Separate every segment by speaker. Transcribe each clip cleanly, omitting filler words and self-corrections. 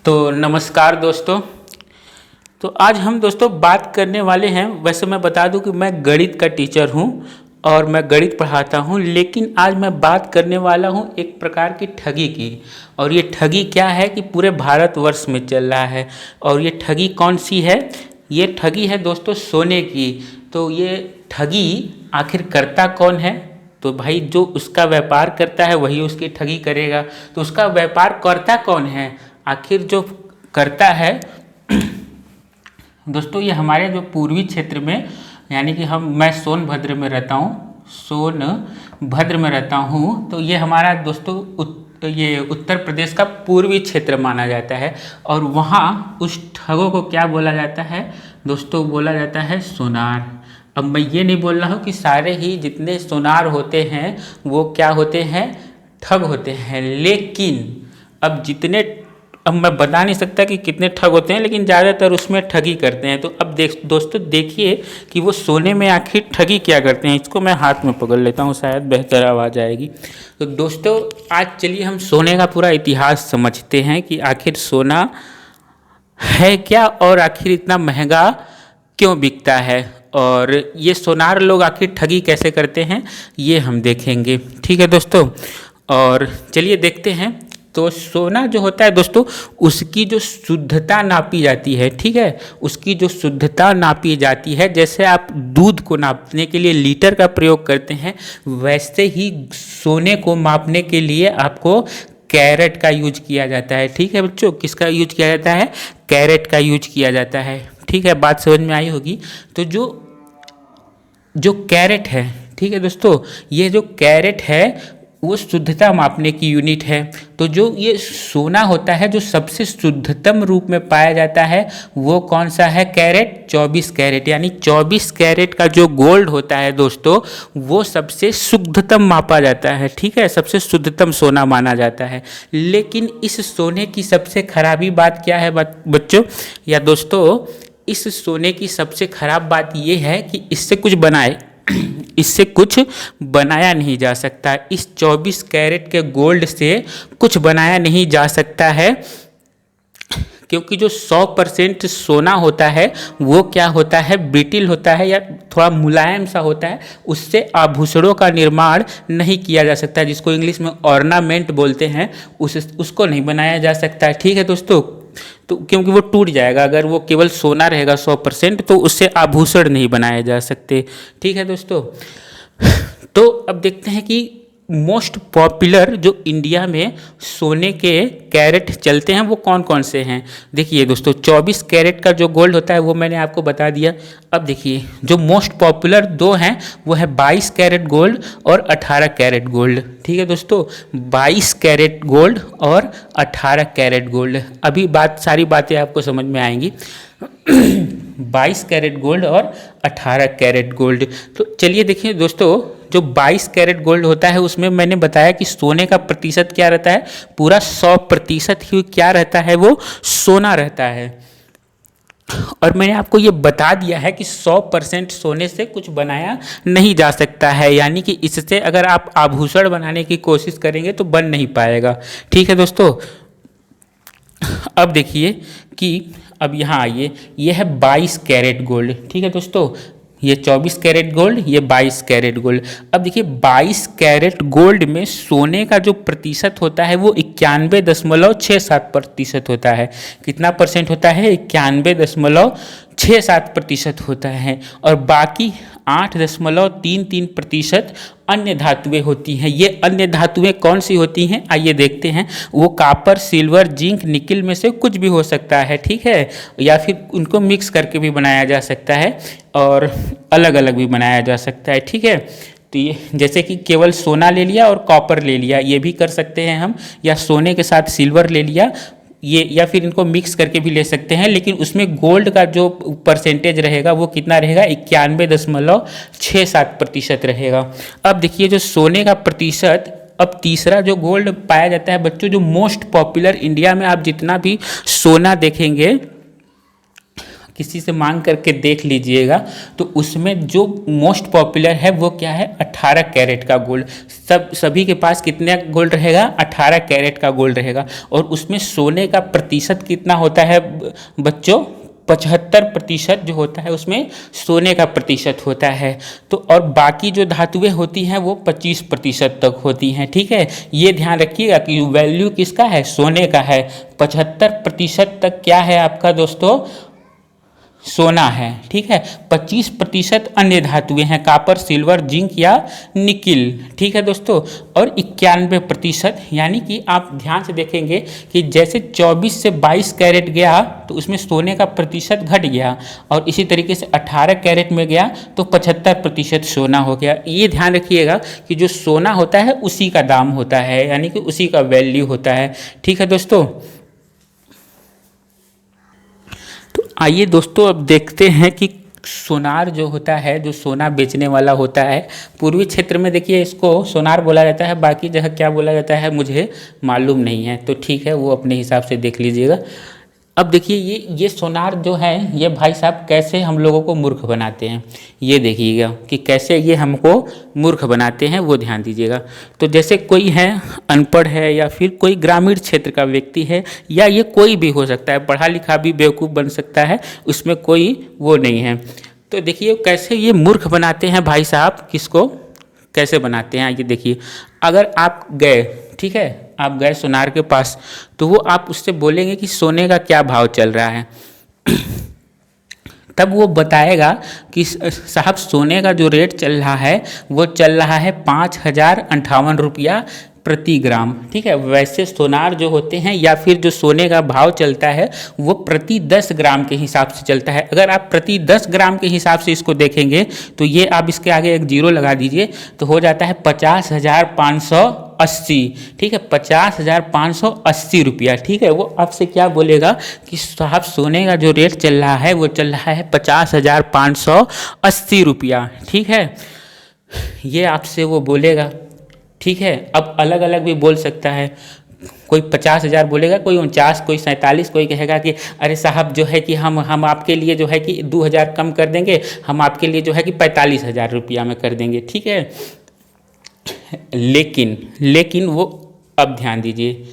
Speaker 1: तो नमस्कार दोस्तों। तो आज हम दोस्तों बात करने वाले हैं। वैसे मैं बता दूं कि मैं गणित का टीचर हूं और मैं गणित पढ़ाता हूं, लेकिन आज मैं बात करने वाला हूं एक प्रकार की ठगी की। और ये ठगी क्या है कि पूरे भारतवर्ष में चल रहा है। और ये ठगी कौन सी है? ये ठगी है दोस्तों सोने की। तो ये ठगी आखिर करता कौन है? तो भाई जो उसका व्यापार करता है वही उसकी ठगी करेगा। तो उसका व्यापार करता कौन है? आखिर जो करता है दोस्तों, ये हमारे जो पूर्वी क्षेत्र में, यानी कि मैं सोनभद्र में रहता हूँ, सोनभद्र में रहता हूँ। तो ये हमारा दोस्तों ये उत्तर प्रदेश का पूर्वी क्षेत्र माना जाता है। और वहाँ उस ठगों को क्या बोला जाता है दोस्तों? बोला जाता है सोनार। अब मैं ये नहीं बोल रहा हूँ कि सारे ही जितने सोनार होते हैं वो क्या होते हैं? ठग होते हैं। लेकिन अब मैं बता नहीं सकता कि कितने ठग होते हैं, लेकिन ज़्यादातर उसमें ठगी करते हैं। तो अब दोस्तों देखिए कि वो सोने में आखिर ठगी क्या करते हैं। इसको मैं हाथ में पकड़ लेता हूँ, शायद बेहतर आवाज़ आएगी। तो दोस्तों आज चलिए हम सोने का पूरा इतिहास समझते हैं कि आखिर सोना है क्या और आखिर इतना महंगा क्यों बिकता है, और ये सोनार लोग आखिर ठगी कैसे करते हैं ये हम देखेंगे। ठीक है दोस्तों, और चलिए देखते हैं। तो सोना जो होता है दोस्तों, उसकी जो शुद्धता नापी जाती है, ठीक है, उसकी जो शुद्धता नापी जाती है, जैसे आप दूध को नापने के लिए लीटर का प्रयोग करते हैं, वैसे ही सोने को मापने के लिए आपको कैरेट का यूज किया जाता है। ठीक है बच्चों, किसका यूज किया जाता है? कैरेट का यूज किया जाता है। ठीक है, बात समझ में आई होगी। तो जो कैरेट है, ठीक है दोस्तों, ये जो कैरेट है वो शुद्धता मापने की यूनिट है। तो जो ये सोना होता है जो सबसे शुद्धतम रूप में पाया जाता है वो कौन सा है? Carat, 24 carat. यानी 24 कैरेट का जो गोल्ड होता है दोस्तों, वो सबसे शुद्धतम मापा जाता है। ठीक है, सबसे शुद्धतम सोना माना जाता है। लेकिन इस सोने की सबसे खराबी बात क्या है बच्चों या दोस्तों? इस सोने की सबसे खराब बात ये है कि इससे कुछ बनाया नहीं जा सकता। इस 24 कैरेट के गोल्ड से कुछ बनाया नहीं जा सकता है, क्योंकि जो 100% सोना होता है वो क्या होता है? ब्रिटिल होता है या थोड़ा मुलायम सा होता है। उससे आभूषणों का निर्माण नहीं किया जा सकता, जिसको इंग्लिश में ऑर्नामेंट बोलते हैं, उसको नहीं बनाया जा सकता। ठीक है दोस्तों, तो क्योंकि वो टूट जाएगा। अगर वो केवल सोना रहेगा 100%, तो उससे आभूषण नहीं बनाए जा सकते। ठीक है दोस्तों, तो अब देखते हैं कि मोस्ट पॉपुलर जो इंडिया में सोने के कैरेट चलते हैं वो कौन कौन से हैं। देखिए दोस्तों, 24 कैरेट का जो गोल्ड होता है वो मैंने आपको बता दिया। अब देखिए जो मोस्ट पॉपुलर दो हैं वो है 22 कैरेट गोल्ड और 18 कैरेट गोल्ड। ठीक है दोस्तों, 22 कैरेट गोल्ड और 18 कैरेट गोल्ड। अभी सारी बातें आपको समझ में आएंगी। 22 कैरेट गोल्ड और 18 कैरेट गोल्ड। तो चलिए देखिए दोस्तों, जो 22 कैरेट गोल्ड होता है उसमें मैंने बताया कि सोने का प्रतिशत क्या रहता है? पूरा 100% ही क्या रहता है? वो सोना रहता है। और मैंने आपको ये बता दिया है कि 100% सोने से कुछ बनाया नहीं जा सकता है, यानी कि इससे अगर आप आभूषण बनाने की कोशिश करेंगे तो बन नहीं पाएगा। ठीक है दोस्तों, अब देखिए कि अब यहाँ आइए, ये है 22 कैरेट गोल्ड। ठीक है दोस्तों, ये 24 कैरेट गोल्ड, ये 22 कैरेट गोल्ड। अब देखिए 22 कैरेट गोल्ड में सोने का जो प्रतिशत होता है वो 91.67% होता है। कितना परसेंट होता है? 91.67% होता है। और बाकी 8.33% अन्य धातुएं होती हैं। ये अन्य धातुएं कौन सी होती हैं आइए देखते हैं। वो कॉपर, सिल्वर, जिंक, निकिल में से कुछ भी हो सकता है। ठीक है, या फिर उनको मिक्स करके भी बनाया जा सकता है और अलग अलग भी बनाया जा सकता है। ठीक है, तो ये जैसे कि केवल सोना ले लिया और कॉपर ले लिया, ये भी कर सकते हैं हम, या सोने के साथ सिल्वर ले लिया ये, या फिर इनको मिक्स करके भी ले सकते हैं। लेकिन उसमें गोल्ड का जो परसेंटेज रहेगा वो कितना रहेगा? 91.67% रहेगा। अब देखिए जो सोने का प्रतिशत, अब तीसरा जो गोल्ड पाया जाता है बच्चों, जो मोस्ट पॉपुलर इंडिया में आप जितना भी सोना देखेंगे किसी से मांग करके देख लीजिएगा, तो उसमें जो मोस्ट पॉपुलर है वो क्या है, 18 कैरेट का गोल्ड। सभी के पास कितने गोल्ड रहेगा, 18 कैरेट का गोल्ड रहेगा। और उसमें सोने का प्रतिशत कितना होता है बच्चों, 75% जो होता है उसमें सोने का प्रतिशत होता है। तो और बाकी जो धातुएं होती हैं वो 25% तक होती हैं। ठीक है, ये ध्यान रखिएगा कि वैल्यू किसका है, सोने का है। 75% तक क्या है आपका दोस्तों, सोना है। ठीक है, 25% अन्य धातुएं हैं, कापर, सिल्वर, जिंक या निकिल। ठीक है दोस्तों, और 91% यानी कि आप ध्यान से देखेंगे कि जैसे 24 से 22 कैरेट गया तो उसमें सोने का प्रतिशत घट गया, और इसी तरीके से 18 कैरेट में गया तो 75% सोना हो गया। ये ध्यान रखिएगा कि जो सोना होता है उसी का दाम होता है, यानी कि उसी का वैल्यू होता है। ठीक है दोस्तों, आइए दोस्तों अब देखते हैं कि सोनार जो होता है, जो सोना बेचने वाला होता है, पूर्वी क्षेत्र में देखिए इसको सोनार बोला जाता है, बाकी जगह क्या बोला जाता है मुझे मालूम नहीं है, तो ठीक है वो अपने हिसाब से देख लीजिएगा। अब देखिए ये सोनार जो है ये भाई साहब कैसे हम लोगों को मूर्ख बनाते हैं, ये देखिएगा कि कैसे ये हमको मूर्ख बनाते हैं, वो ध्यान दीजिएगा। तो जैसे कोई है अनपढ़ है या फिर कोई ग्रामीण क्षेत्र का व्यक्ति है, या ये कोई भी हो सकता है, पढ़ा लिखा भी बेवकूफ़ बन सकता है, उसमें कोई वो नहीं है। तो देखिए कैसे ये मूर्ख बनाते हैं भाई साहब, किसको कैसे बनाते हैं ये देखिए। अगर आप गए, ठीक है, आप गए सोनार के पास, तो वो आप उससे बोलेंगे कि सोने का क्या भाव चल रहा है तब वो बताएगा कि साहब सोने का जो रेट चल रहा है वो चल रहा है 5,058 रुपया प्रति ग्राम। ठीक है, वैसे सोनार जो होते हैं या फिर जो सोने का भाव चलता है वो प्रति 10 ग्राम के हिसाब से चलता है। अगर आप प्रति 10 ग्राम के हिसाब से इसको देखेंगे तो ये आप इसके आगे एक जीरो लगा दीजिए तो हो जाता है 50,580। ठीक है, 50,580 रुपया। ठीक है, वो आपसे क्या बोलेगा कि साहब सोने का जो रेट चल रहा है वो चल रहा है 50,580 रुपया। ठीक है, ये आपसे वो बोलेगा। ठीक है, अब अलग अलग भी बोल सकता है, कोई 50,000 बोलेगा, कोई 49, कोई 47, कोई कहेगा कि अरे साहब जो है कि हम आपके लिए जो है कि 2,000 कम कर देंगे, हम आपके लिए जो है कि 45,000 रुपया में कर देंगे। ठीक है, लेकिन वो अब ध्यान दीजिए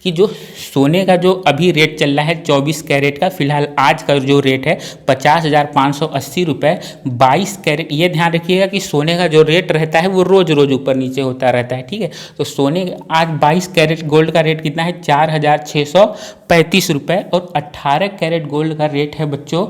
Speaker 1: कि जो सोने का जो अभी रेट चल रहा है 24 कैरेट का, फिलहाल आज का जो रेट है 50,580 रुपये 22 कैरेट। ये ध्यान रखिएगा कि सोने का जो रेट रहता है वो रोज़ रोज़ ऊपर नीचे होता रहता है। ठीक है, तो सोने आज 22 कैरेट गोल्ड का रेट कितना है, 4,635 रुपये, और 18 कैरेट गोल्ड का रेट है बच्चों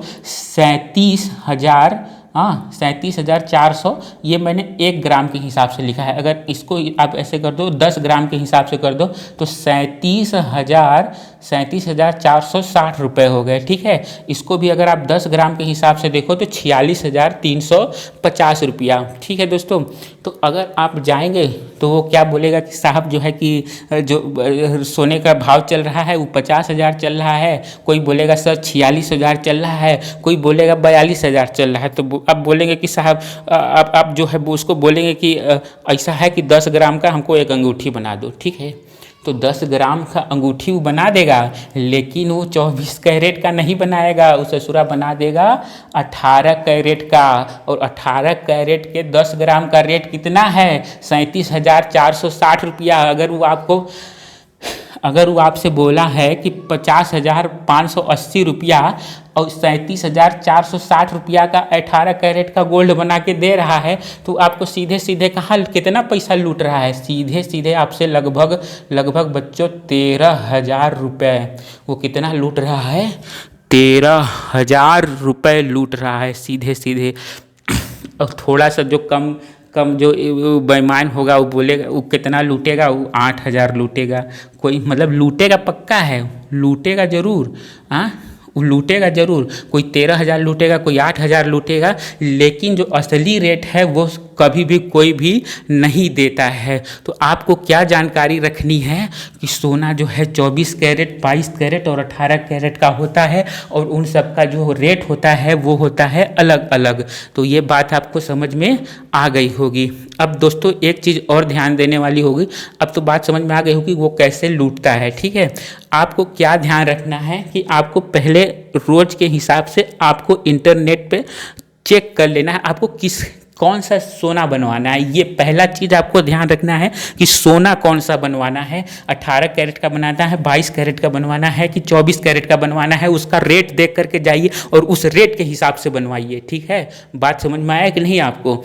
Speaker 1: 37,400। ये मैंने 1 ग्राम के हिसाब से लिखा है, अगर इसको आप ऐसे कर दो 10 ग्राम के हिसाब से कर दो तो 37,460 रुपये हो गए। ठीक है, इसको भी अगर आप 10 ग्राम के हिसाब से देखो तो 46,350 रुपया। ठीक है दोस्तों, तो अगर आप जाएंगे तो वो क्या बोलेगा कि साहब जो है कि जो सोने का भाव चल रहा है वो 50,000 चल रहा है, कोई बोलेगा सर 46,000 चल रहा है, कोई बोलेगा 42,000 चल रहा है। तो अब बोलेंगे कि साहब आप जो है उसको बोलेंगे कि ऐसा है कि 10 ग्राम का हमको एक अंगूठी बना दो। ठीक है, तो 10 ग्राम का अंगूठी वो बना देगा, लेकिन वो 24 कैरेट का नहीं बनाएगा, वो ससुरा बना देगा 18 कैरेट का। और 18 कैरेट के 10 ग्राम का रेट कितना है, 37,460 रुपया। अगर वो आपसे बोला है कि 50,580 रुपया और 37,460 रुपया का 18 कैरेट का गोल्ड बना के दे रहा है, तो आपको सीधे सीधे कहाँ कितना पैसा लूट रहा है, सीधे सीधे आपसे लगभग बच्चों 13,000 रुपये। वो कितना लूट रहा है, 13,000 रुपये लूट रहा है सीधे सीधे। और थोड़ा सा जो कम जो बेईमान होगा वो बोलेगा, वो कितना लूटेगा, वो 8,000 लूटेगा। कोई मतलब लूटेगा पक्का है, लूटेगा ज़रूर, वो लूटेगा ज़रूर। कोई 13,000 लूटेगा, कोई 8,000 लूटेगा, लेकिन जो असली रेट है वो कभी भी कोई भी नहीं देता है। तो आपको क्या जानकारी रखनी है कि सोना जो है 24 कैरेट, 22 कैरेट और 18 कैरेट का होता है और उन सब का जो रेट होता है वो होता है अलग अलग। तो ये बात आपको समझ में आ गई होगी। अब दोस्तों एक चीज़ और ध्यान देने वाली होगी, अब तो बात समझ में आ गई होगी वो कैसे लूटता है। ठीक है, आपको क्या ध्यान रखना है कि आपको पहले रोज के हिसाब से आपको इंटरनेट पे चेक कर लेना है आपको कौन सा सोना बनवाना है। ये पहला चीज़ आपको ध्यान रखना है कि सोना कौन सा बनवाना है, 18 कैरेट का बनाना है, 22 कैरेट का बनवाना है कि 24 कैरेट का बनवाना है। उसका रेट देख करके जाइए और उस रेट के हिसाब से बनवाइए। ठीक है, बात समझ में आया कि नहीं आपको?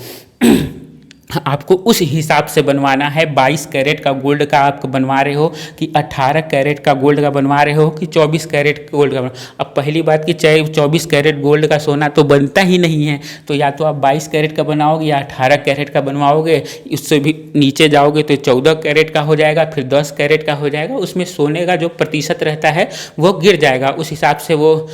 Speaker 1: आपको उस हिसाब से बनवाना है। 22 कैरेट का गोल्ड का आप बनवा रहे हो कि 18 कैरेट का गोल्ड का बनवा रहे हो कि 24 कैरेट गोल्ड का। अब पहली बात कि चाहे 24 कैरेट गोल्ड का सोना तो बनता ही नहीं है, तो या तो आप 22 कैरेट का बनाओगे या 18 कैरेट का बनवाओगे। उससे भी नीचे जाओगे तो 14 कैरेट का हो जाएगा, फिर 10 कैरेट का हो जाएगा। उसमें सोने का जो प्रतिशत रहता है वो गिर जाएगा। उस हिसाब से वो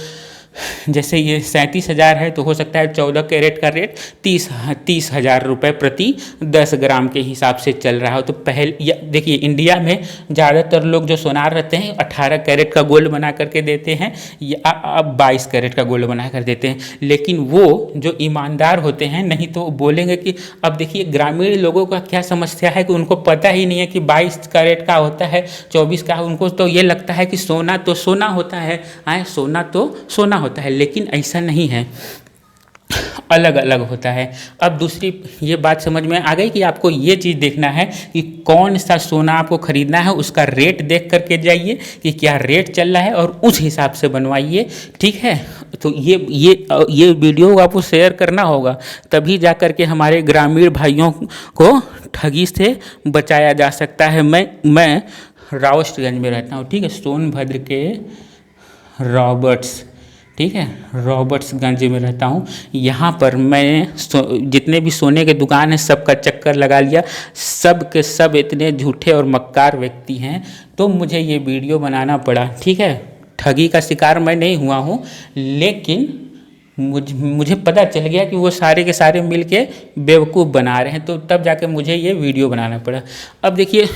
Speaker 1: जैसे ये 37,000 है तो हो सकता है 14 कैरेट का रेट 30,000 रुपये प्रति 10 ग्राम के हिसाब से चल रहा हो। तो पहले देखिए इंडिया में ज़्यादातर लोग जो सोनार रहते हैं 18 कैरेट का गोल्ड बना करके देते हैं या अब 22 कैरेट का गोल्ड बना कर देते हैं। लेकिन वो जो ईमानदार होते हैं नहीं तो बोलेंगे कि अब देखिए ग्रामीण लोगों का क्या समस्या है कि उनको पता ही नहीं है कि 22 कैरेट का होता है, 24 का। उनको तो ये लगता है कि सोना तो सोना होता है, सोना तो सोना होता है, लेकिन ऐसा नहीं है, अलग अलग होता है। अब दूसरी ये बात समझ में आ गई कि आपको ये चीज़ देखना है कि कौन सा सोना आपको खरीदना है, उसका रेट देख करके जाइए कि क्या रेट चल रहा है और उस हिसाब से बनवाइए। ठीक है, तो ये वीडियो आपको शेयर करना होगा, तभी जा कर के हमारे ग्रामीण भाइयों को ठगी से बचाया जा सकता है। मैं रावस्टगंज में रहता हूँ। ठीक है, सोनभद्र के रॉबर्ट्सगंज में रहता हूँ। यहाँ पर मैं जितने भी सोने के दुकान हैं सबका चक्कर लगा लिया, सब के सब इतने झूठे और मक्कार व्यक्ति हैं, तो मुझे ये वीडियो बनाना पड़ा। ठीक है, ठगी का शिकार मैं नहीं हुआ हूँ, लेकिन मुझे पता चल गया कि वो सारे के सारे मिलके बेवकूफ़ बना रहे हैं, तो तब जाके मुझे ये वीडियो बनाना पड़ा। अब देखिए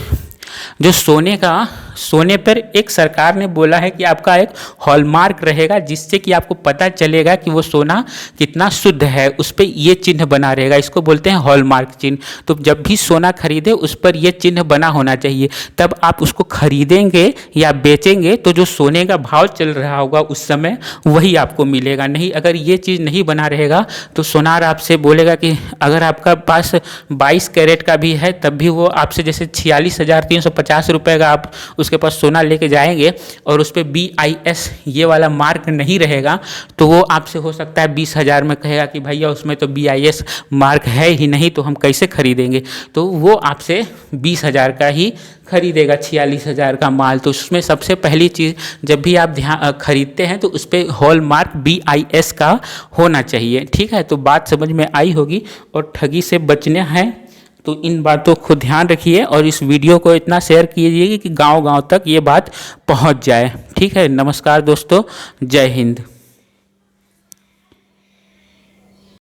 Speaker 1: जो सोने पर एक सरकार ने बोला है कि आपका एक हॉलमार्क रहेगा, जिससे कि आपको पता चलेगा कि वो सोना कितना शुद्ध है। उस पर ये चिन्ह बना रहेगा, इसको बोलते हैं हॉलमार्क चिन्ह। तो जब भी सोना खरीदे उस पर ये चिन्ह बना होना चाहिए, तब आप उसको खरीदेंगे या बेचेंगे तो जो सोने का भाव चल रहा होगा उस समय वही आपको मिलेगा। नहीं, अगर ये चीज़ नहीं बना रहेगा तो सोनार आपसे बोलेगा कि अगर आपका पास 22 कैरेट का भी है तब भी वो आपसे जैसे 46,350 रुपये का आप उसके पास सोना लेके जाएंगे और उस पर BIS ये वाला मार्क नहीं रहेगा, तो वो आपसे हो सकता है 20,000 में कहेगा कि भैया उसमें तो BIS मार्क है ही नहीं, तो हम कैसे खरीदेंगे। तो वो आपसे 20,000 का ही खरीदेगा 46,000 का माल। तो उसमें सबसे पहली चीज़ जब भी आप खरीदते हैं तो उस पर हॉलमार्क BIS का होना चाहिए। ठीक है, तो बात समझ में आई होगी। और ठगी से बचना है तो इन बातों को ध्यान रखिए और इस वीडियो को इतना शेयर कीजिए कि गांव-गांव तक ये बात पहुंच जाए। ठीक है, नमस्कार दोस्तों, जय हिंद।